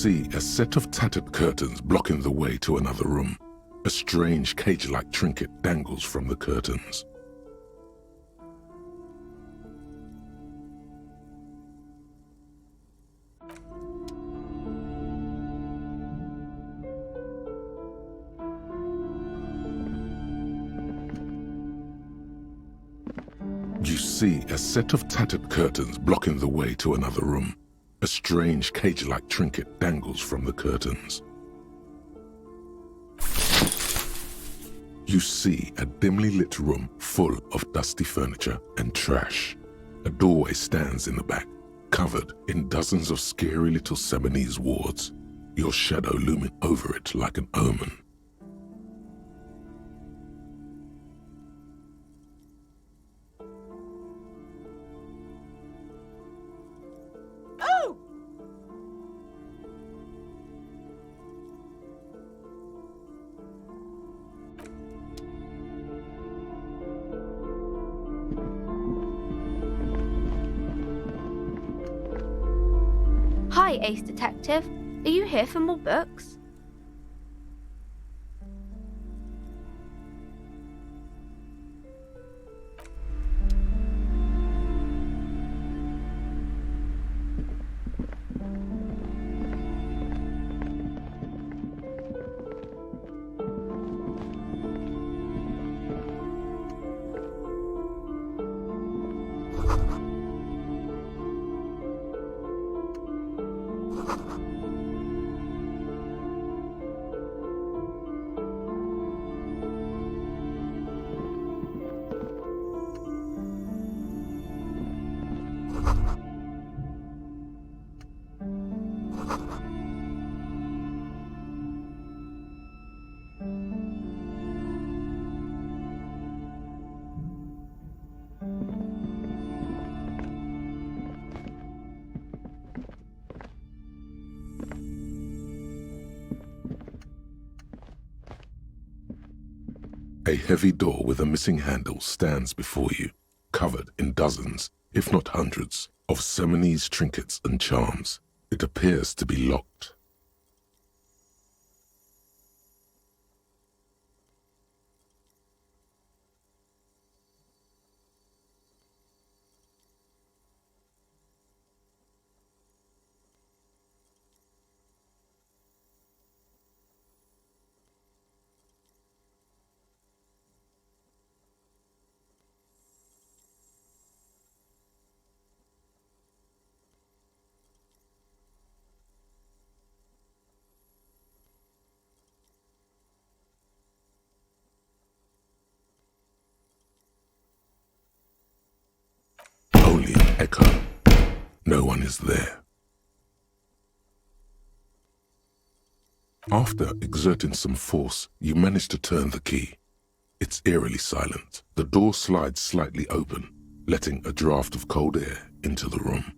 see a set of tattered curtains blocking the way to another room. A strange cage-like trinket dangles from the curtains. You see a set of tattered curtains blocking the way to another room. A strange cage-like trinket dangles from the curtains. You see a dimly lit room full of dusty furniture and trash. A doorway stands in the back, covered in dozens of scary little Siamese wards, your shadow looming over it like an omen. Hi, Ace Detective. Are you here for more books? A heavy door with a missing handle stands before you, covered in dozens, if not hundreds, of Siamese trinkets and charms. It appears to be locked. Only an echo. No one is there. After exerting some force, you manage to turn the key. It's eerily silent. The door slides slightly open, letting a draft of cold air into the room.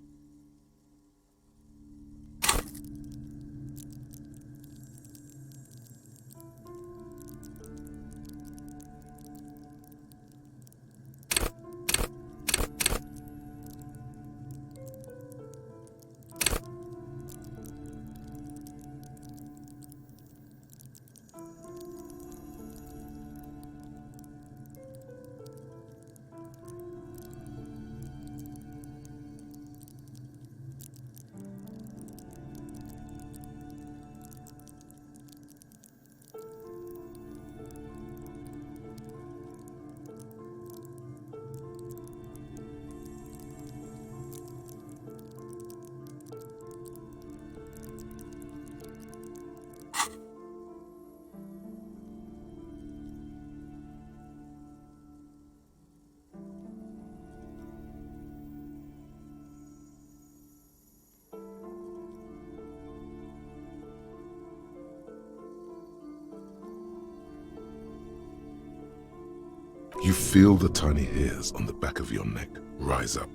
You feel the tiny hairs on the back of your neck rise up,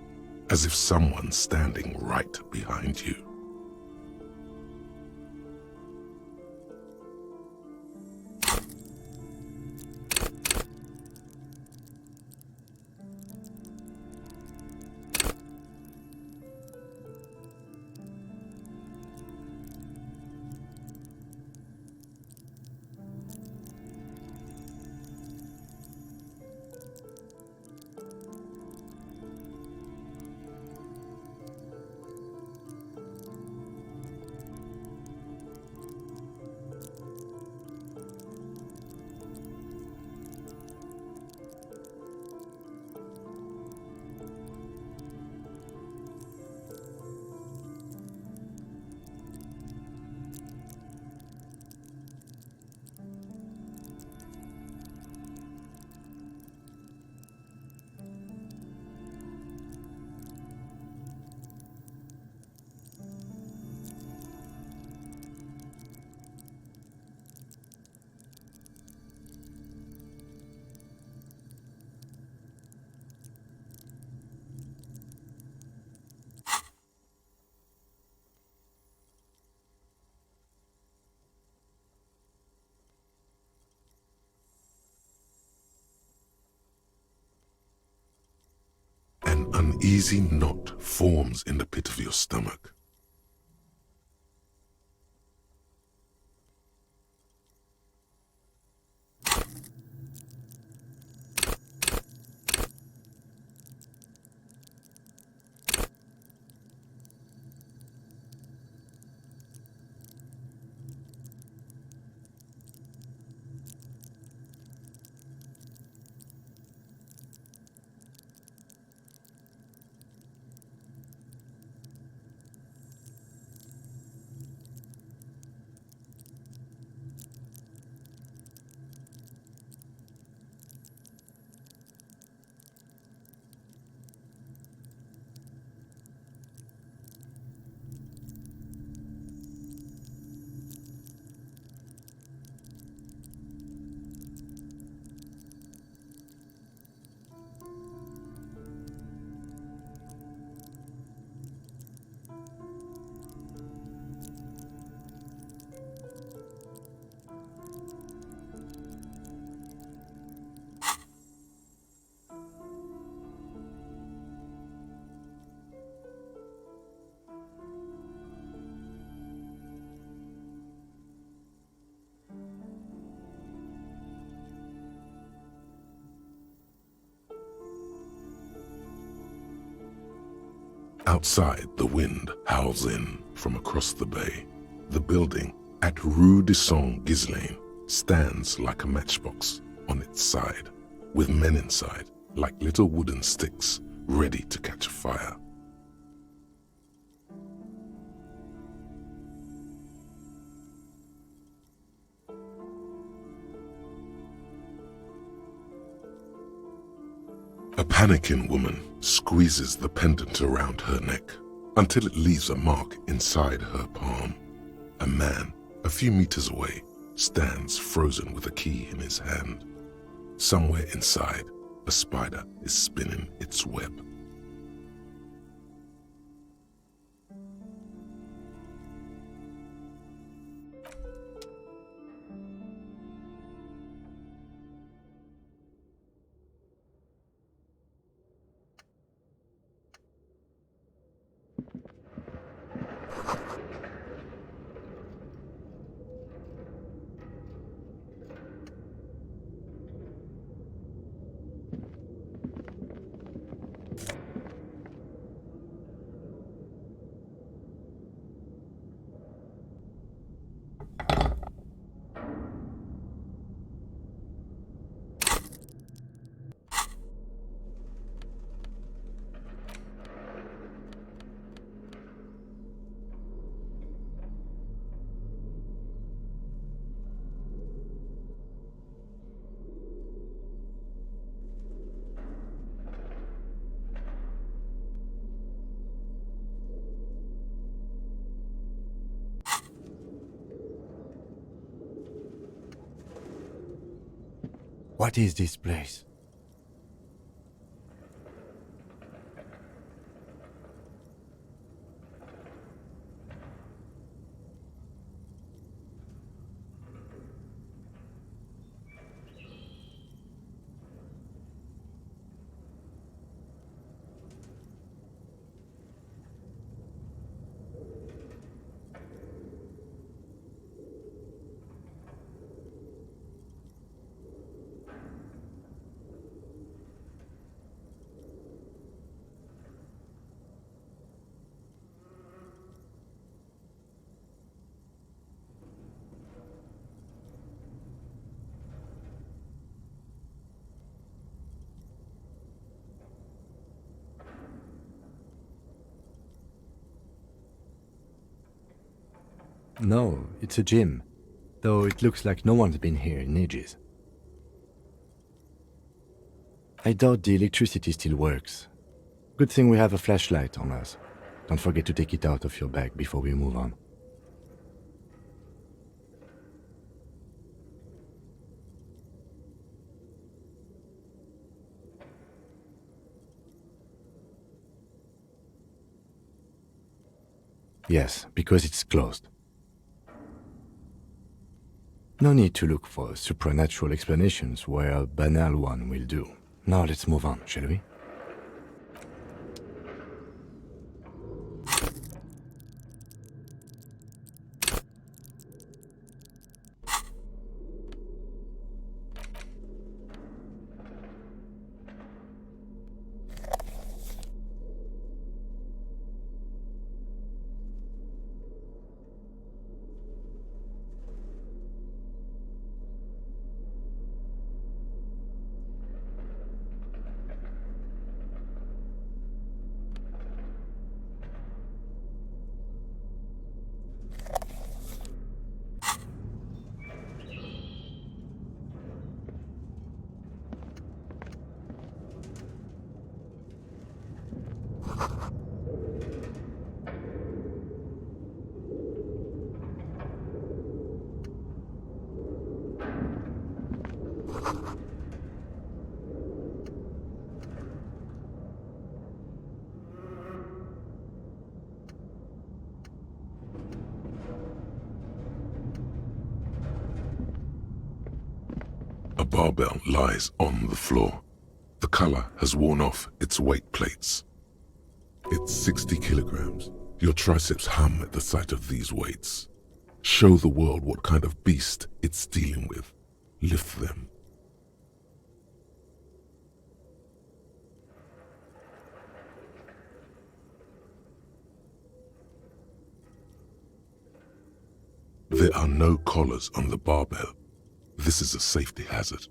as if someone's standing right behind you. An uneasy knot forms in the pit of your stomach. Outside, the wind howls in from across the bay. The building at Rue de Saint-Ghislain stands like a matchbox on its side, with men inside like little wooden sticks ready to catch fire. A panicking woman squeezes the pendant around her neck until it leaves a mark inside her palm. A man, a few meters away, stands frozen with a key in his hand. Somewhere inside, a spider is spinning its web. What is this place? No, it's a gym, though it looks like no one's been here in ages. I doubt the electricity still works. Good thing we have a flashlight on us. Don't forget to take it out of your bag before we move on. Yes, because it's closed. No need to look for supernatural explanations where a banal one will do. Now let's move on, shall we? A barbell lies on the floor. The color has worn off its weight plates. It's 60 kilograms. Your triceps hum at the sight of these weights. Show the world what kind of beast it's dealing with. Lift them. There are no collars on the barbell. This is a safety hazard.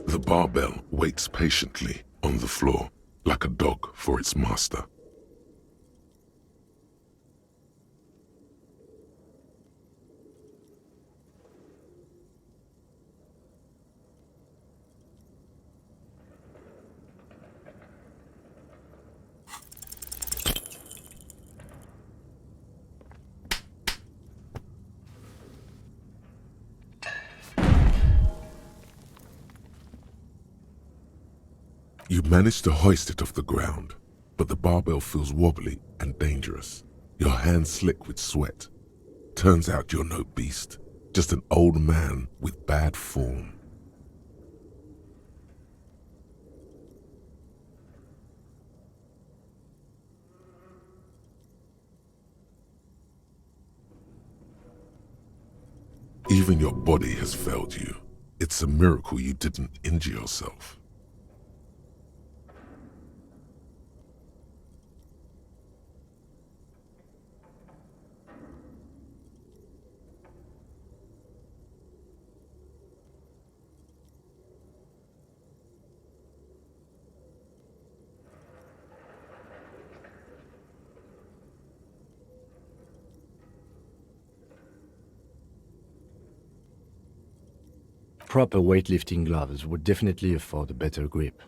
The barbell waits patiently on the floor, like a dog for its master. You manage to hoist it off the ground, but the barbell feels wobbly and dangerous. Your hands slick with sweat. Turns out you're no beast, just an old man with bad form. Even your body has failed you. It's a miracle you didn't injure yourself. Proper weightlifting gloves would definitely afford a better grip.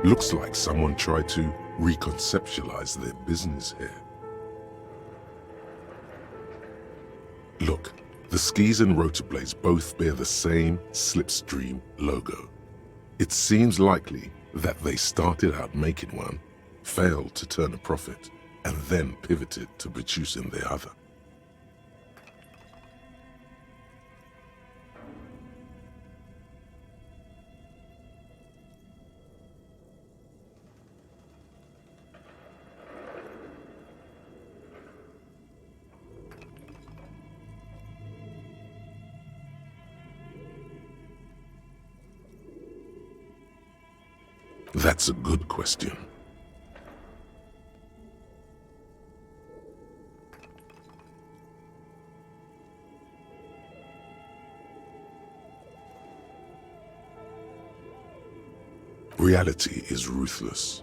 Looks like someone tried to reconceptualize their business here. Look, the skis and rotor blades both bear the same Slipstream logo. It seems likely that they started out making one, failed to turn a profit, and then pivoted to producing the other. That's a good question. Reality is ruthless.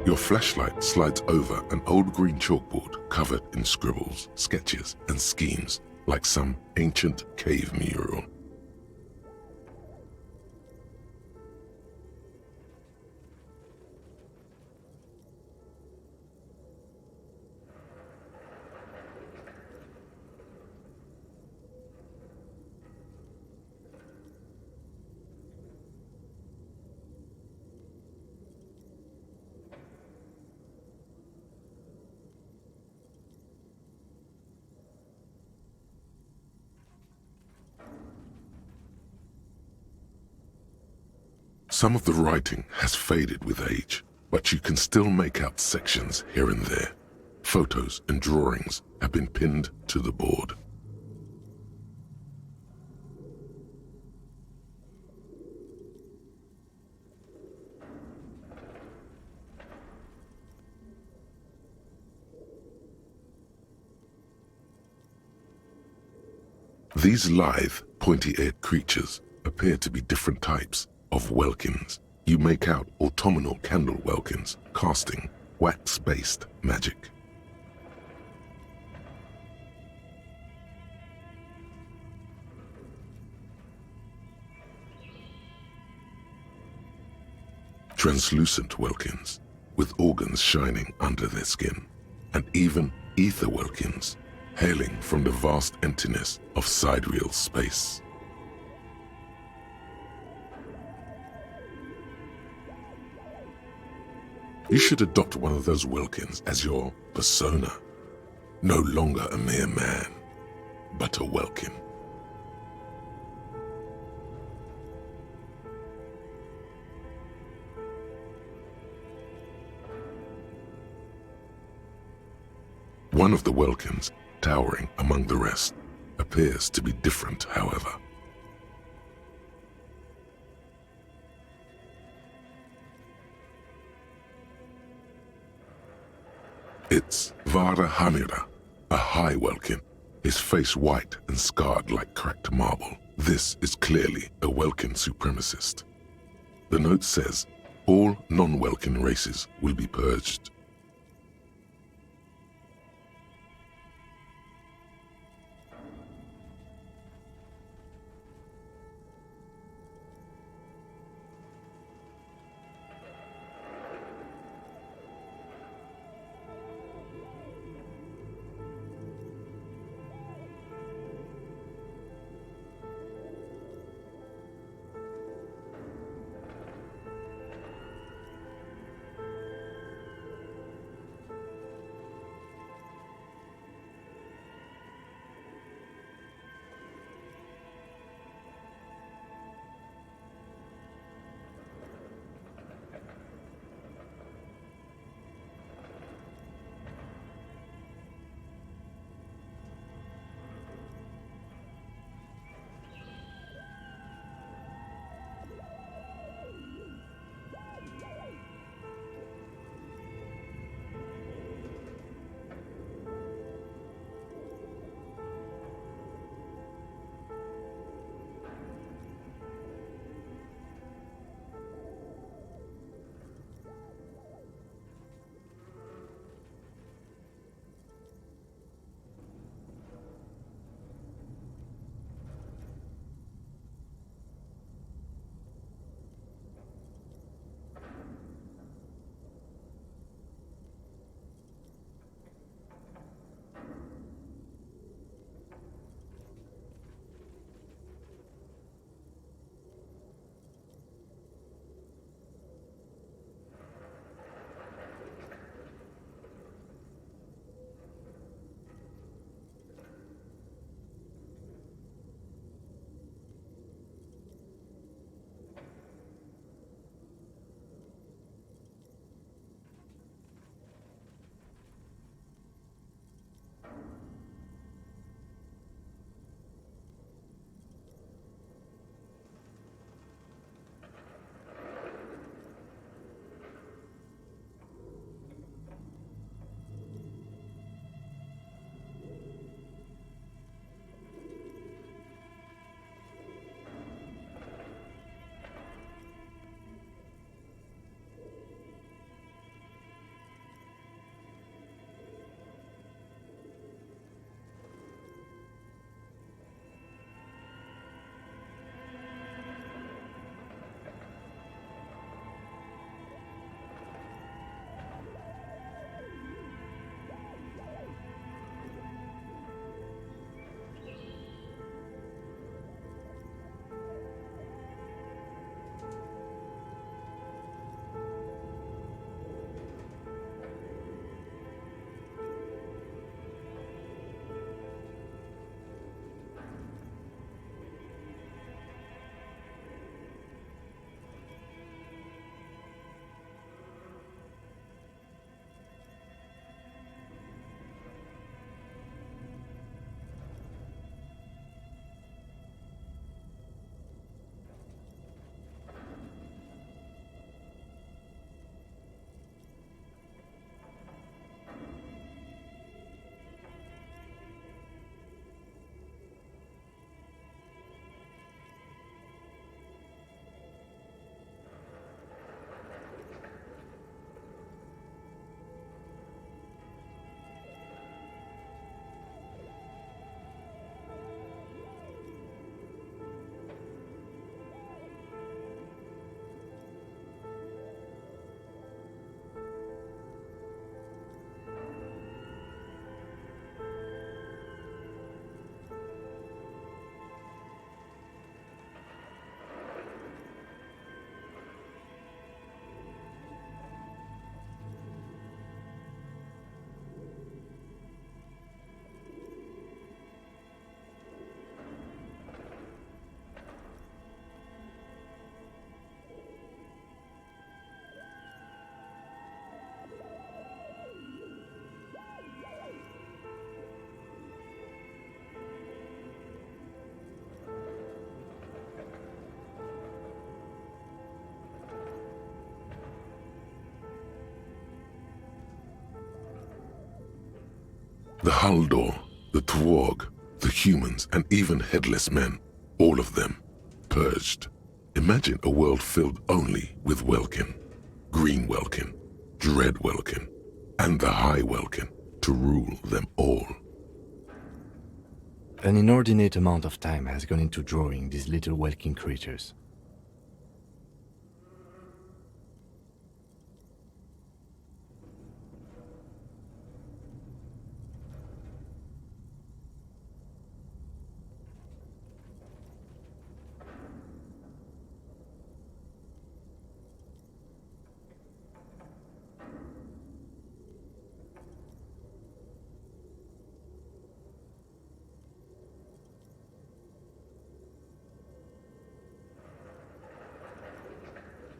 Your flashlight slides over an old green chalkboard covered in scribbles, sketches, and schemes like some ancient cave mural. Some of the writing has faded with age, but you can still make out sections here and there. Photos and drawings have been pinned to the board. These lithe, pointy-eared creatures appear to be different types of welkins. You make out autumnal candle welkins casting wax-based magic. Translucent welkins with organs shining under their skin, and even ether welkins hailing from the vast emptiness of sidereal space. You should adopt one of those welkins as your persona. No longer a mere man, but a welkin. One of the welkins, towering among the rest, appears to be different, however. It's Vara Hamira, a high welkin, his face white and scarred like cracked marble. This is clearly a welkin supremacist. The note says, all non-welkin races will be purged. The Haldor, the Twarg, the humans, and even headless men, all of them, purged. Imagine a world filled only with Welkin, Green Welkin, Dread Welkin, and the High Welkin to rule them all. An inordinate amount of time has gone into drawing these little Welkin creatures.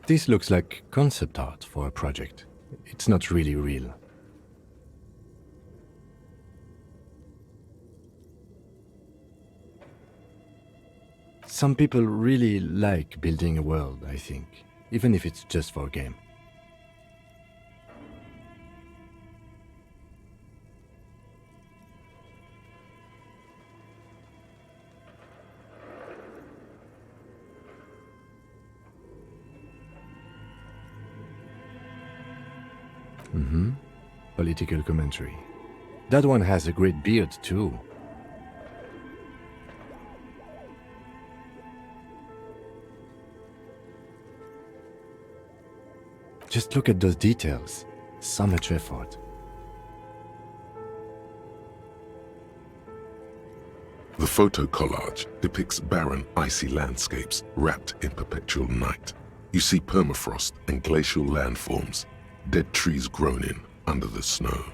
This looks like concept art for a project. It's not really real. Some people really like building a world, I think, even if it's just for a game. Political commentary. That one has a great beard, too. Just look at those details. So much effort. The photo collage depicts barren, icy landscapes wrapped in perpetual night. You see permafrost and glacial landforms, dead trees grown in under the snow.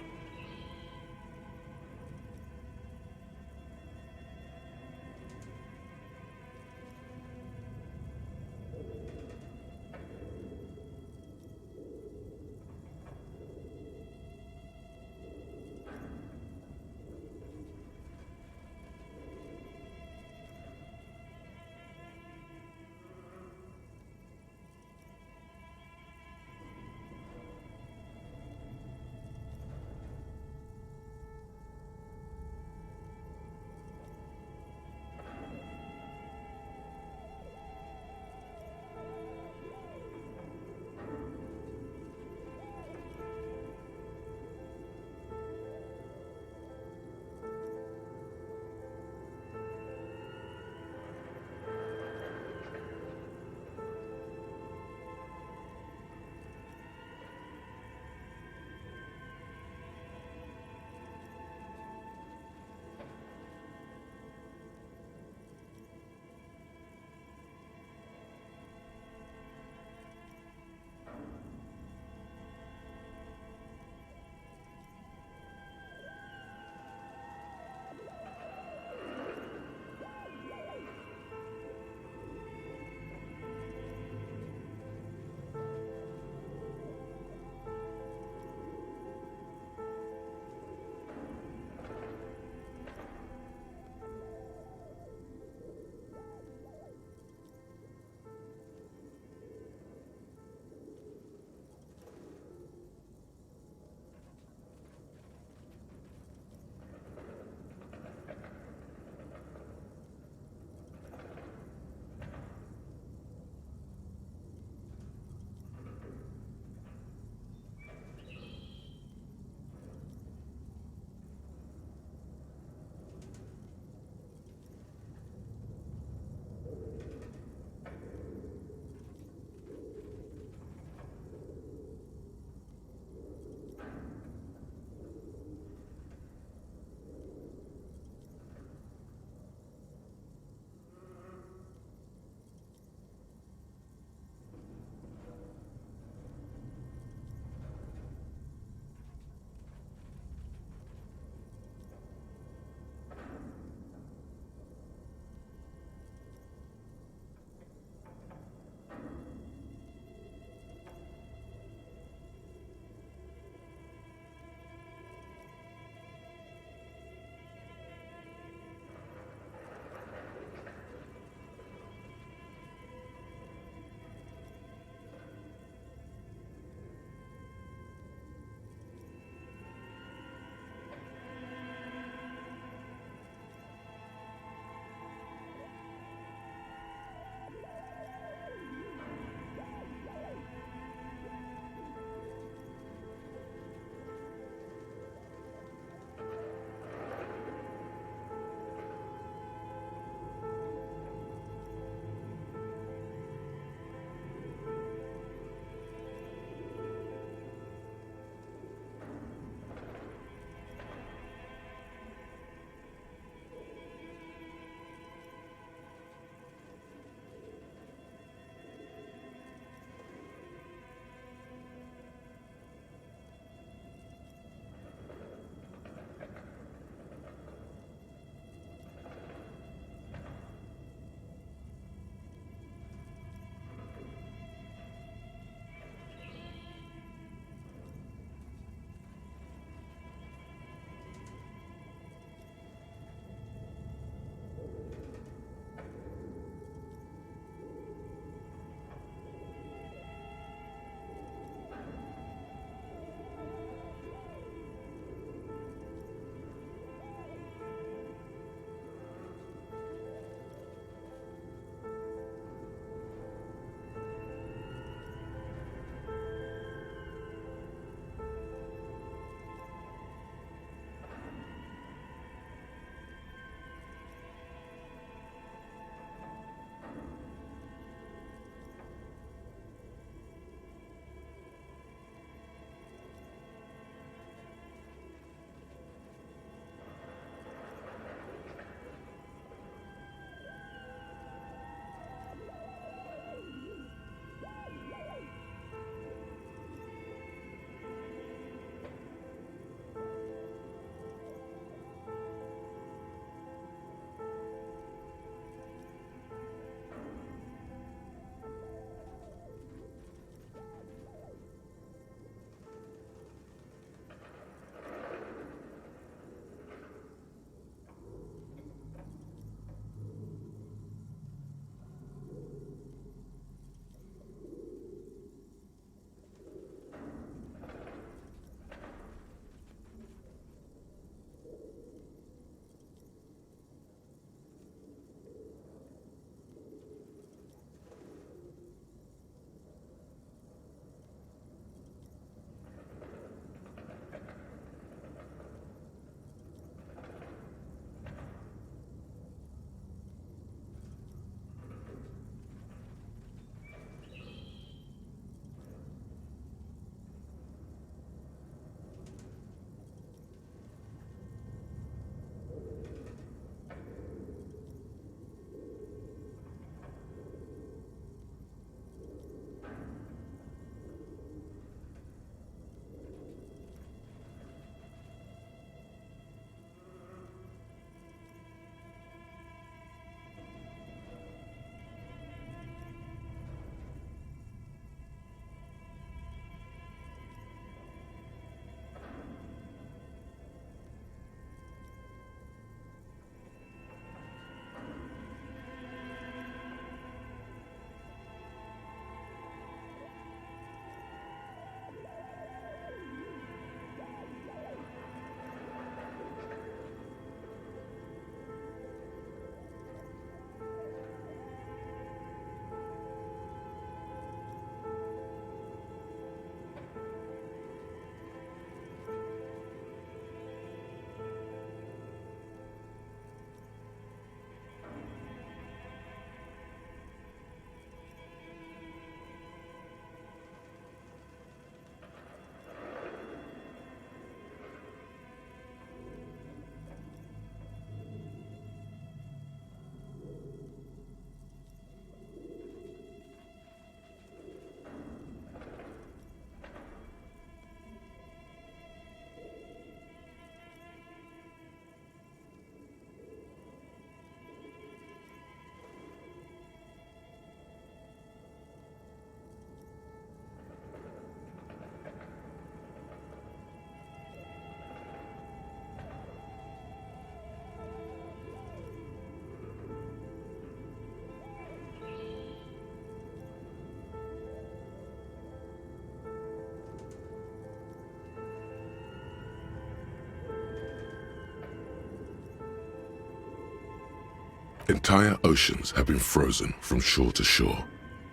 Entire oceans have been frozen from shore to shore.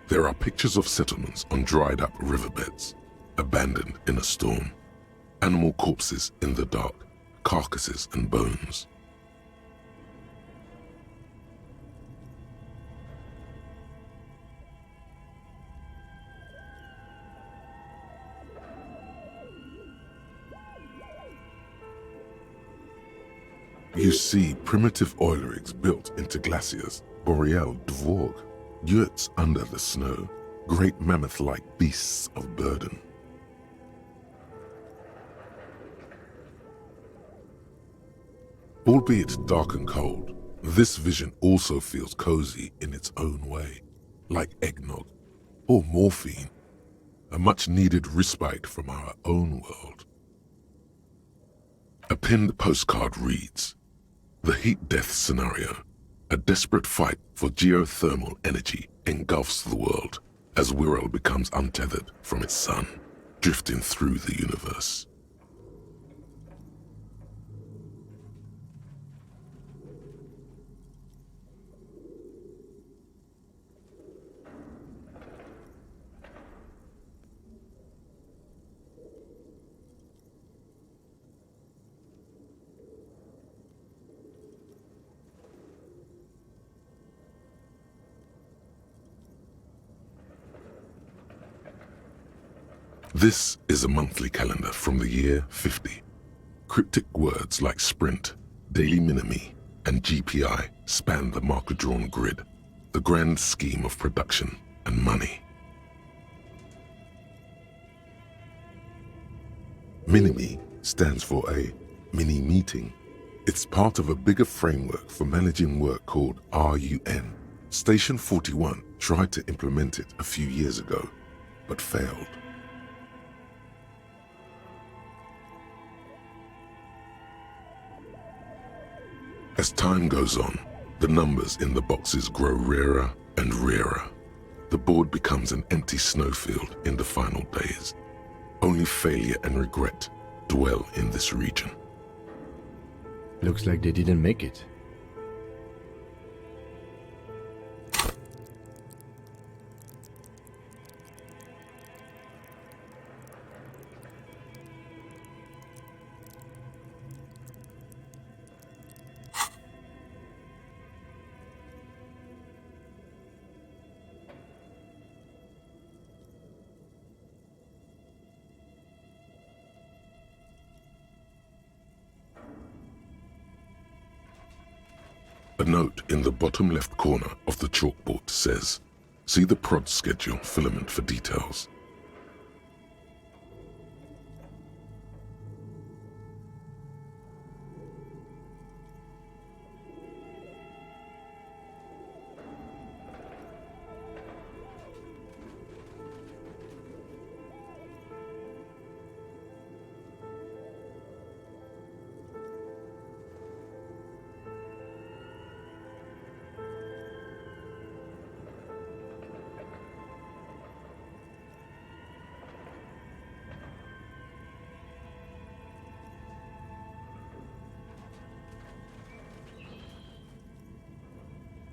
There are pictures of settlements on dried-up riverbeds, abandoned in a storm. Animal corpses in the dark, carcasses and bones. You see primitive oil rigs built into glaciers, boreal dvorg, yurts under the snow, great mammoth-like beasts of burden. Albeit dark and cold, this vision also feels cozy in its own way, like eggnog or morphine, a much-needed respite from our own world. A pinned postcard reads, "The heat death scenario, a desperate fight for geothermal energy engulfs the world as Wirral becomes untethered from its sun, drifting through the universe." This is a monthly calendar from the year 50. Cryptic words like sprint, daily minimi, and GPI span the marker-drawn grid, the grand scheme of production and money. Minimi stands for a mini meeting. It's part of a bigger framework for managing work called RUN. Station 41 tried to implement it a few years ago, but failed. As time goes on, the numbers in the boxes grow rarer and rarer. The board becomes an empty snowfield in the final days. Only failure and regret dwell in this region. Looks like they didn't make it. A note in the bottom left corner of the chalkboard says, "See the prod schedule filament for details."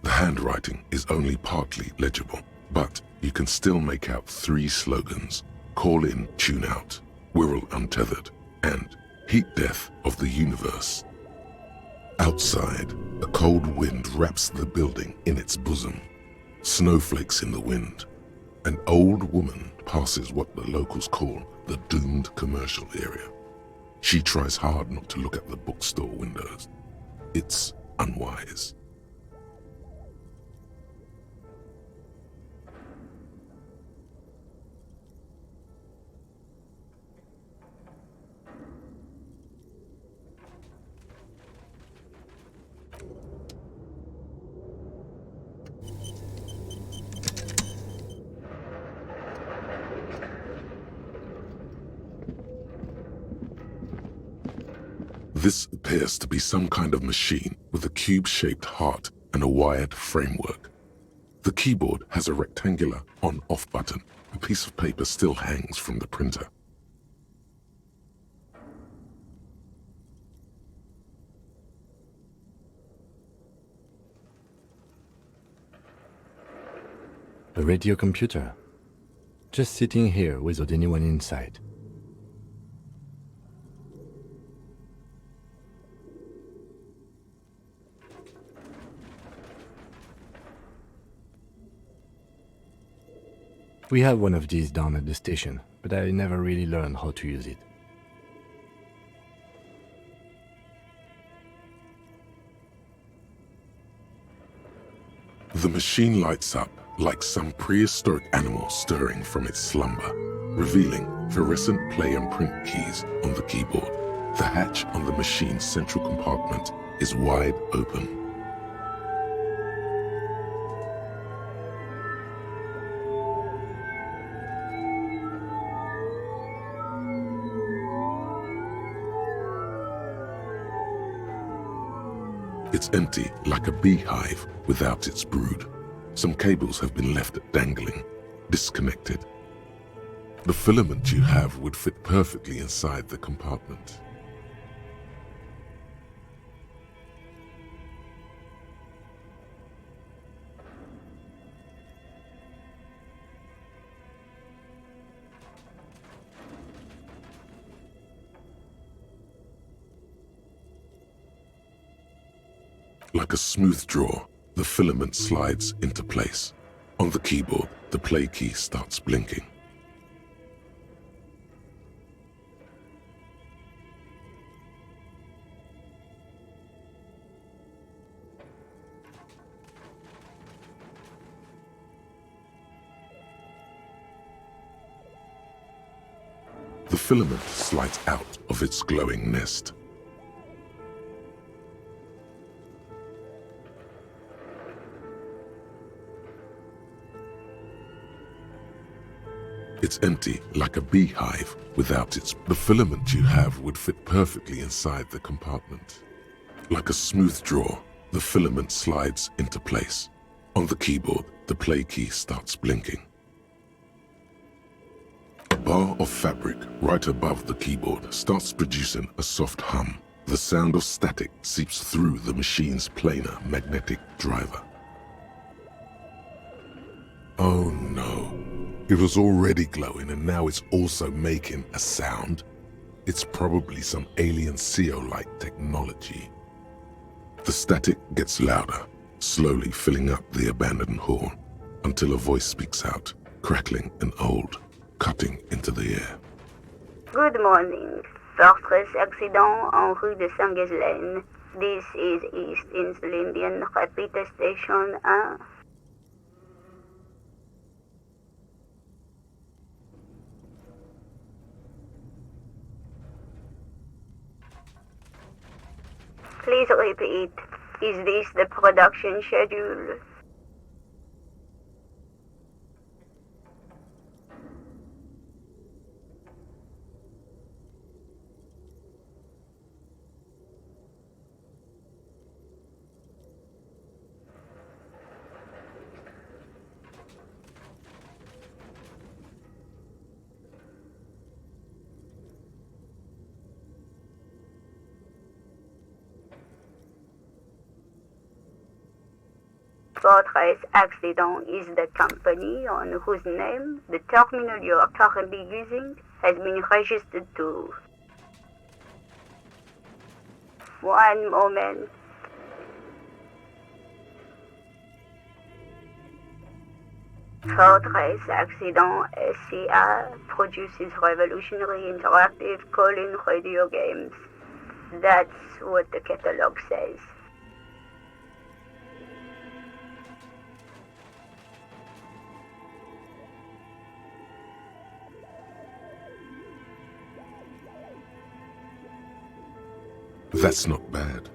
The handwriting is only partly legible, but you can still make out 3 slogans: "Call in, tune out," "Wirral untethered," and "Heat death of the universe." Outside, a cold wind wraps the building in its bosom. Snowflakes in the wind. An old woman passes what the locals call the doomed commercial area. She tries hard not to look at the bookstore windows. It's unwise. This appears to be some kind of machine with a cube-shaped heart and a wired framework. The keyboard has a rectangular on-off button. A piece of paper still hangs from the printer. A radio computer. Just sitting here without anyone inside. We have one of these down at the station, but I never really learned how to use it. The machine lights up like some prehistoric animal stirring from its slumber, revealing fluorescent play and print keys on the keyboard. The hatch on the machine's central compartment is wide open. It's empty like a beehive without its brood. Some cables have been left dangling, disconnected. The filament you have would fit perfectly inside the compartment. Like a smooth draw, the filament slides into place. On the keyboard, the play key starts blinking. The filament slides out of its glowing nest. It's empty like a beehive without its... The filament you have would fit perfectly inside the compartment. Like a smooth draw, the filament slides into place. On the keyboard, the play key starts blinking. A bar of fabric right above the keyboard starts producing a soft hum. The sound of static seeps through the machine's planar magnetic driver. Oh no. It was already glowing and now it's also making a sound. It's probably some alien CO-like technology. The static gets louder, slowly filling up the abandoned hall, until a voice speaks out, crackling and old, cutting into the air. Good morning. Fortress accident en rue de Saint-Ghislaine. This is East Elysium, repeat station 1. Please repeat. Is this the production schedule? Fortress Accident is the company on whose name the terminal you are currently using has been registered to. One moment. Fortress Accident SCA produces revolutionary interactive call-in radio games. That's what the catalog says. That's not bad.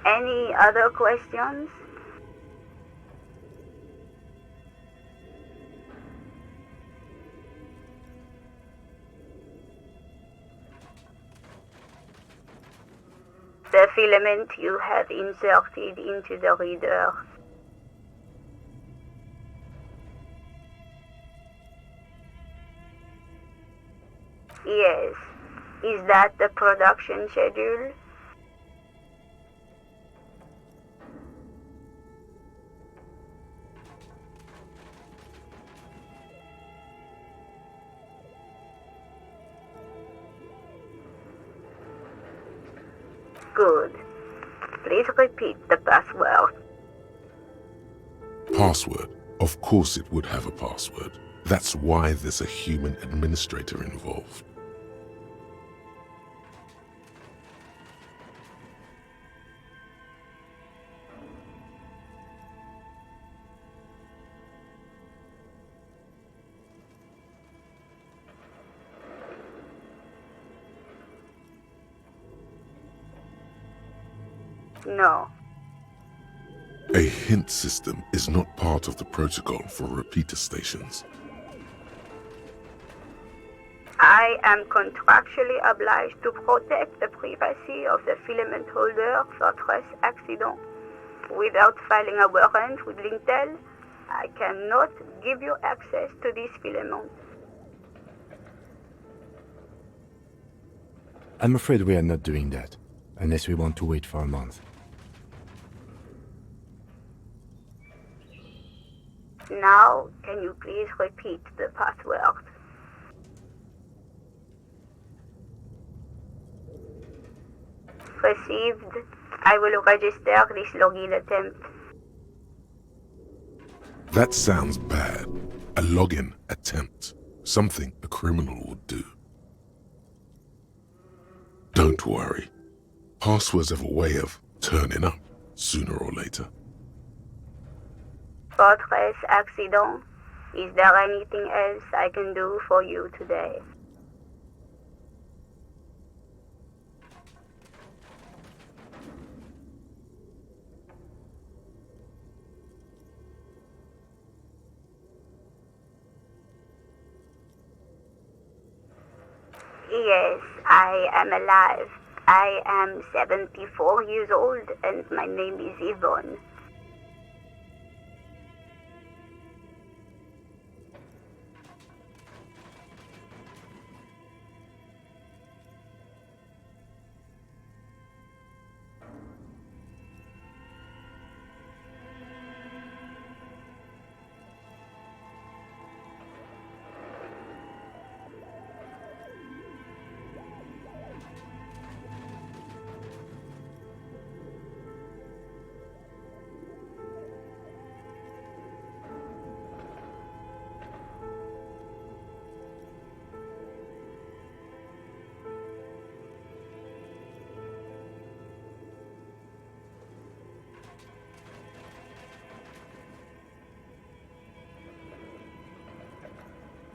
Any other questions? The filament you have inserted into the reader. Yes. Is that the production schedule? Good. Please repeat the password. Password? Of course it would have a password. That's why there's a human administrator involved. No. A hint system is not part of the protocol for repeater stations. I am contractually obliged to protect the privacy of the filament holder for stress accident. Without filing a warrant with Lintel, I cannot give you access to this filament. I'm afraid we are not doing that, unless we want to wait for a month. Now, can you please repeat the password? Received. I will register this login attempt. That sounds bad. A login attempt. Something a criminal would do. Don't worry. Passwords have a way of turning up sooner or later. Fortress accident. Is there anything else I can do for you today? Yes, I am alive. I am 74 years old and my name is Yvonne.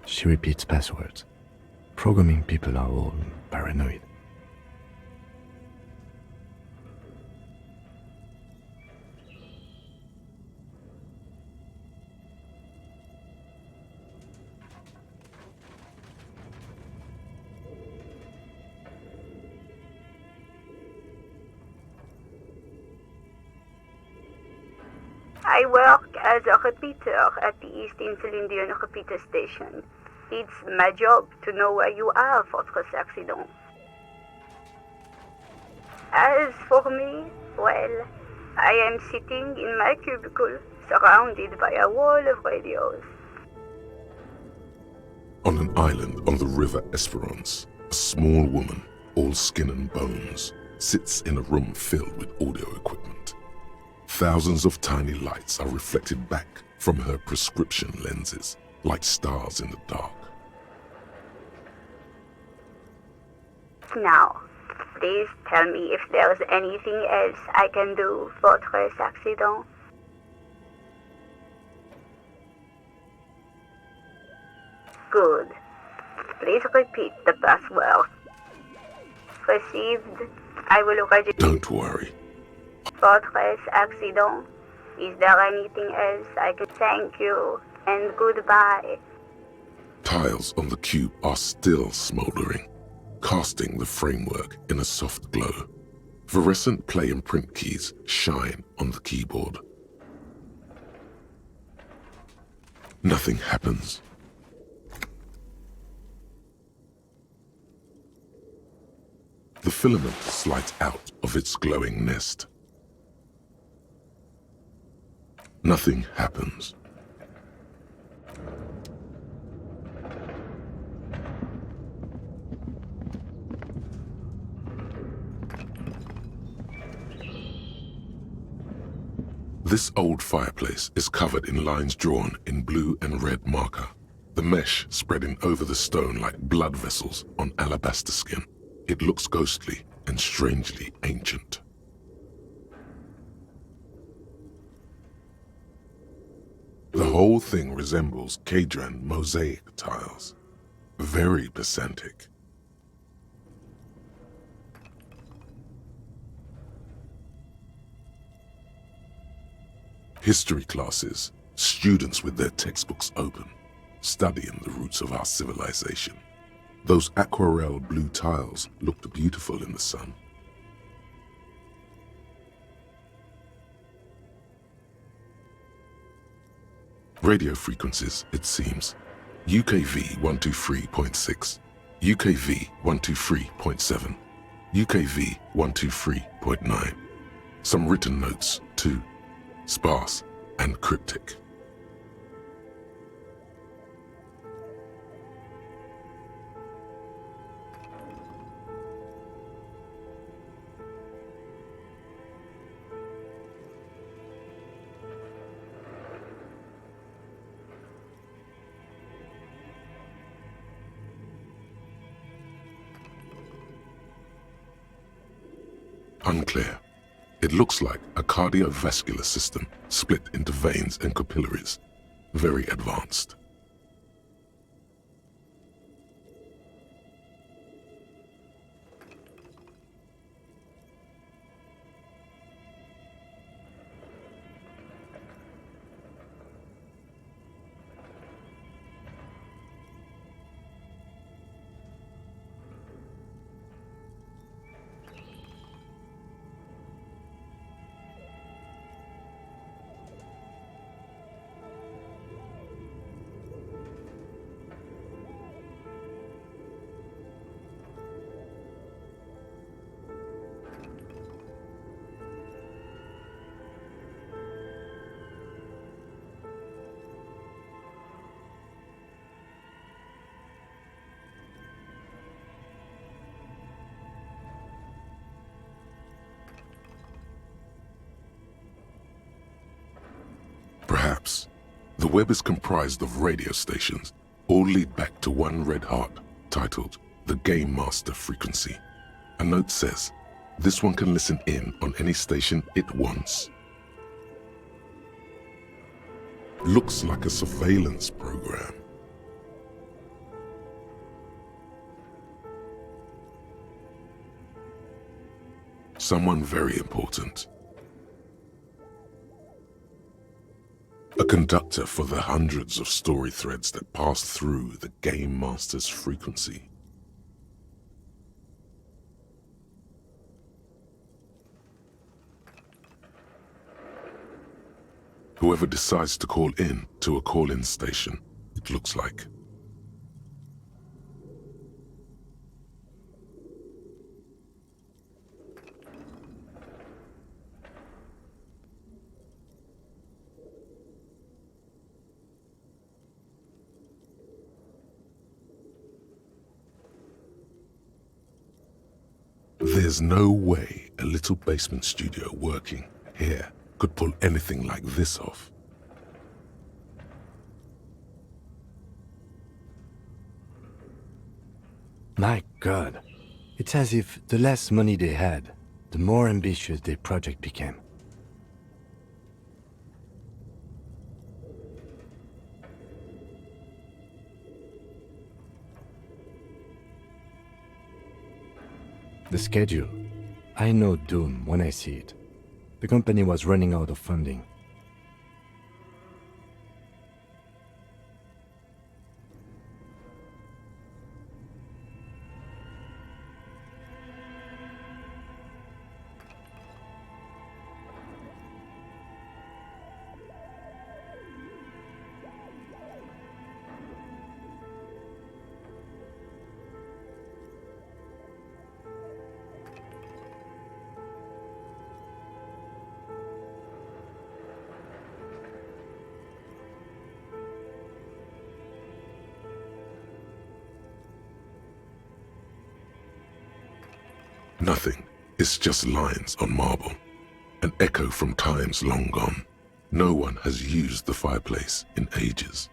She repeats passwords. Programming people are all paranoid. I work as a repeater at the East Insulindian repeater station. It's my job to know where you are, Fortress Accident. As for me, well, I am sitting in my cubicle, surrounded by a wall of radios. On an island on the River Esperance, a small woman, all skin and bones, sits in a room filled with audio equipment. Thousands of tiny lights are reflected back from her prescription lenses, like stars in the dark. Now, please tell me if there's anything else I can do, Fortress Accident. Good. Please repeat the password. Received. I will register. Don't worry. Fortress Accident. Is there anything else I can thank you? And goodbye. Tiles on the cube are still smoldering, casting the framework in a soft glow. Fluorescent play and print keys shine on the keyboard. Nothing happens. The filament slides out of its glowing nest. Nothing happens. This old fireplace is covered in lines drawn in blue and red marker, the mesh spreading over the stone like blood vessels on alabaster skin. It looks ghostly and strangely ancient. The whole thing resembles Cadran mosaic tiles, very pesantic. History classes, students with their textbooks open, studying the roots of our civilization. Those aquarelle blue tiles looked beautiful in the sun. Radio frequencies, it seems. UKV 123.6, UKV 123.7, UKV 123.9. Some written notes, too. Sparse and cryptic. Unclear. It looks like a cardiovascular system split into veins and capillaries. Very advanced. Perhaps. The web is comprised of radio stations, all lead back to one red heart, titled the Game Master Frequency. A note says, this one can listen in on any station it wants. Looks like a surveillance program. Someone very important. A conductor for the hundreds of story threads that pass through the Game Master's frequency. Whoever decides to call in to a call-in station, it looks like. There's no way a little basement studio working here could pull anything like this off. My God, it's as if the less money they had, the more ambitious their project became. The schedule. I know doom when I see it. The company was running out of funding. Nothing. It's just lines on marble. An echo from times long gone. No one has used the fireplace in ages.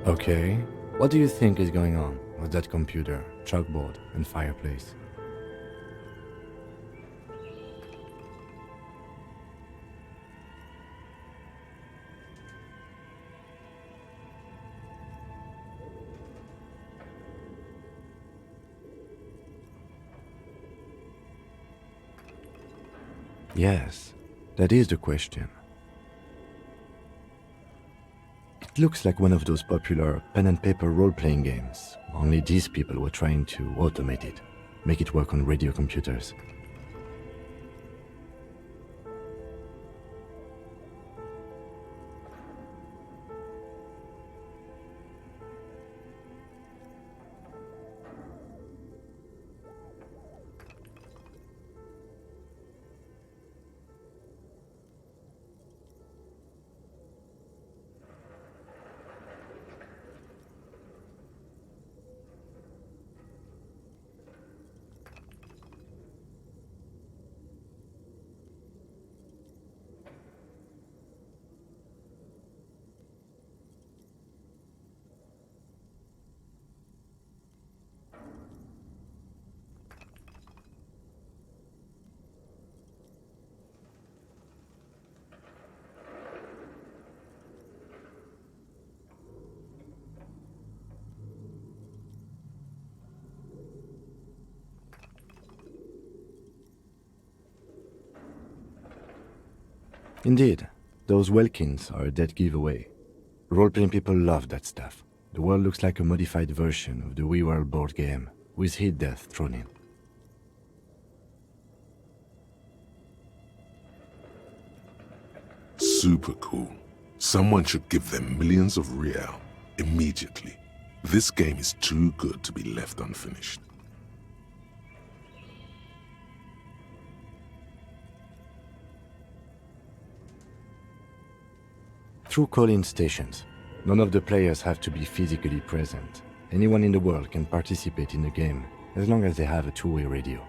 Okay, what do you think is going on with that computer, chalkboard, and fireplace? Yes, that is the question. It looks like one of those popular pen and paper role-playing games, only these people were trying to automate it, make it work on radio computers. Indeed, those Welkins are a dead giveaway. Role-playing people love that stuff. The world looks like a modified version of the WeWorld board game, with hit death thrown in. Super cool. Someone should give them millions of real immediately. This game is too good to be left unfinished. Through call-in stations, none of the players have to be physically present. Anyone in the world can participate in the game, as long as they have a two-way radio.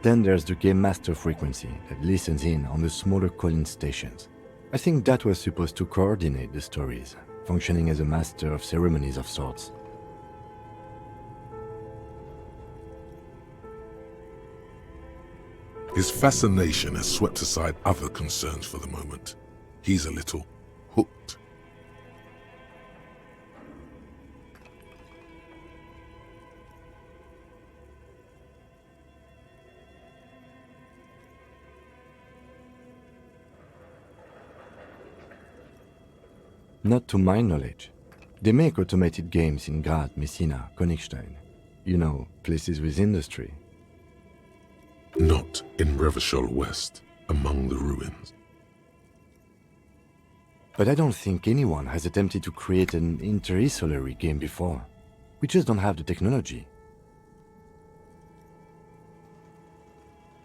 Then there's the Game Master frequency that listens in on the smaller call-in stations. I think that was supposed to coordinate the stories, functioning as a master of ceremonies of sorts. His fascination has swept aside other concerns for the moment. He's a little hooked. Not to my knowledge. They make automated games in Graz, Messina, Königstein. You know, places with industry. Not in Revachol West, among the ruins. But I don't think anyone has attempted to create an interisolary game before. We just don't have the technology.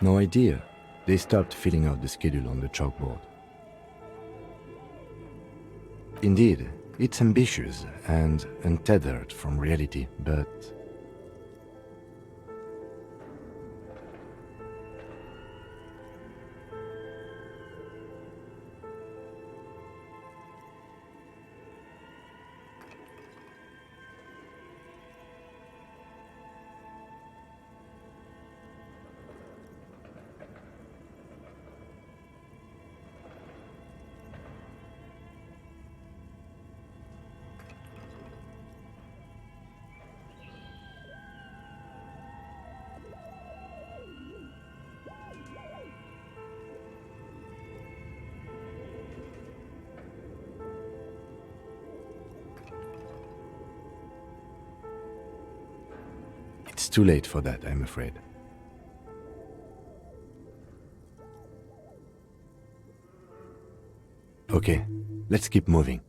No idea. They stopped filling out the schedule on the chalkboard. Indeed, it's ambitious and untethered from reality, but... It's too late for that, I'm afraid. Okay, let's keep moving.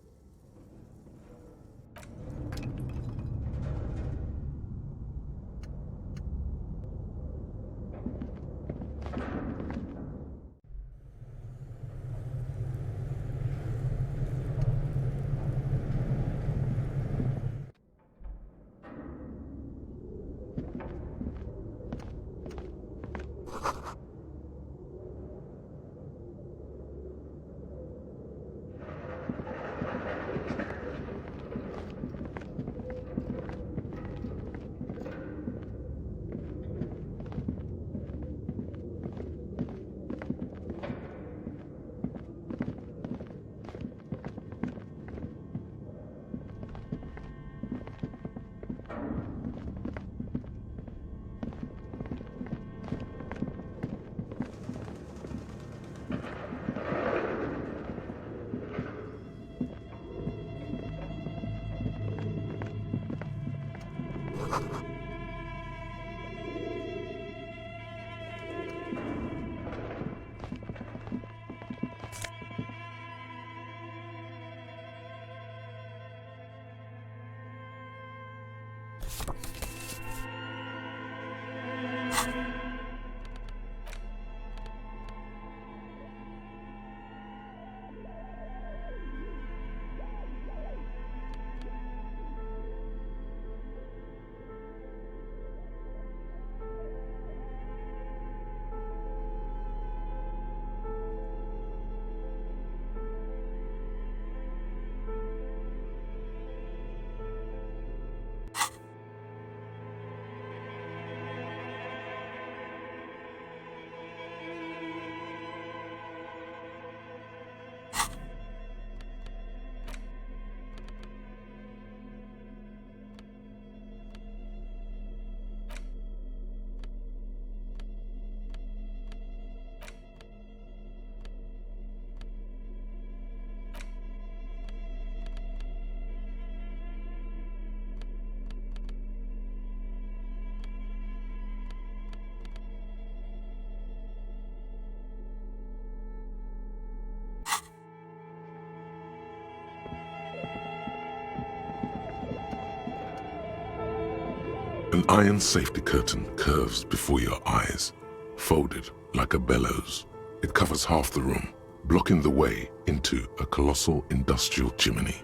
An iron safety curtain curves before your eyes, folded like a bellows. It covers half the room, blocking the way into a colossal industrial chimney.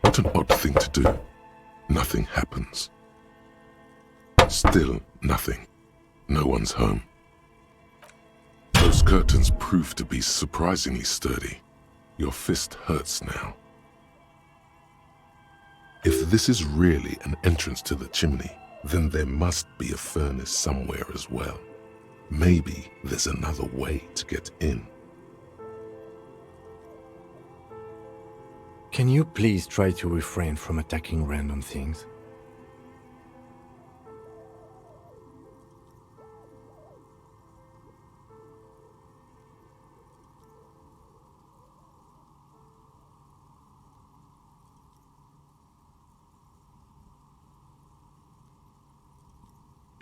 What an odd thing to do. Nothing happens. Still nothing. No one's home. Those curtains prove to be surprisingly sturdy. Your fist hurts now. If this is really an entrance to the chimney, then there must be a furnace somewhere as well. Maybe there's another way to get in. Can you please try to refrain from attacking random things?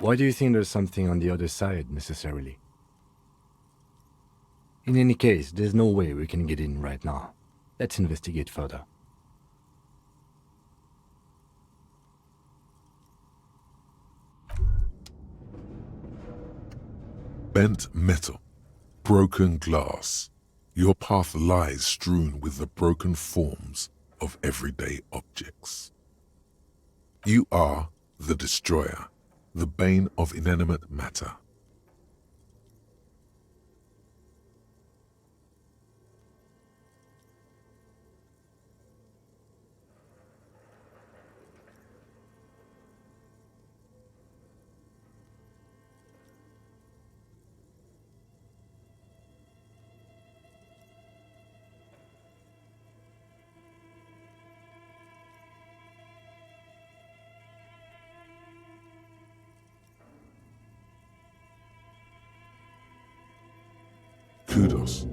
Why do you think there's something on the other side, necessarily? In any case, there's no way we can get in right now. Let's investigate further. Bent metal, broken glass. Your path lies strewn with the broken forms of everyday objects. You are the destroyer, the bane of inanimate matter. Kudos.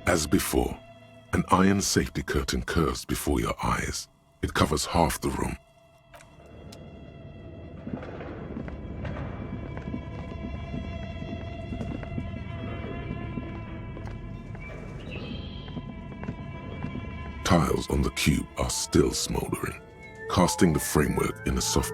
As before, an iron safety curtain curves before your eyes. It covers half the room. Tiles on the cube are still smoldering, casting the framework in a soft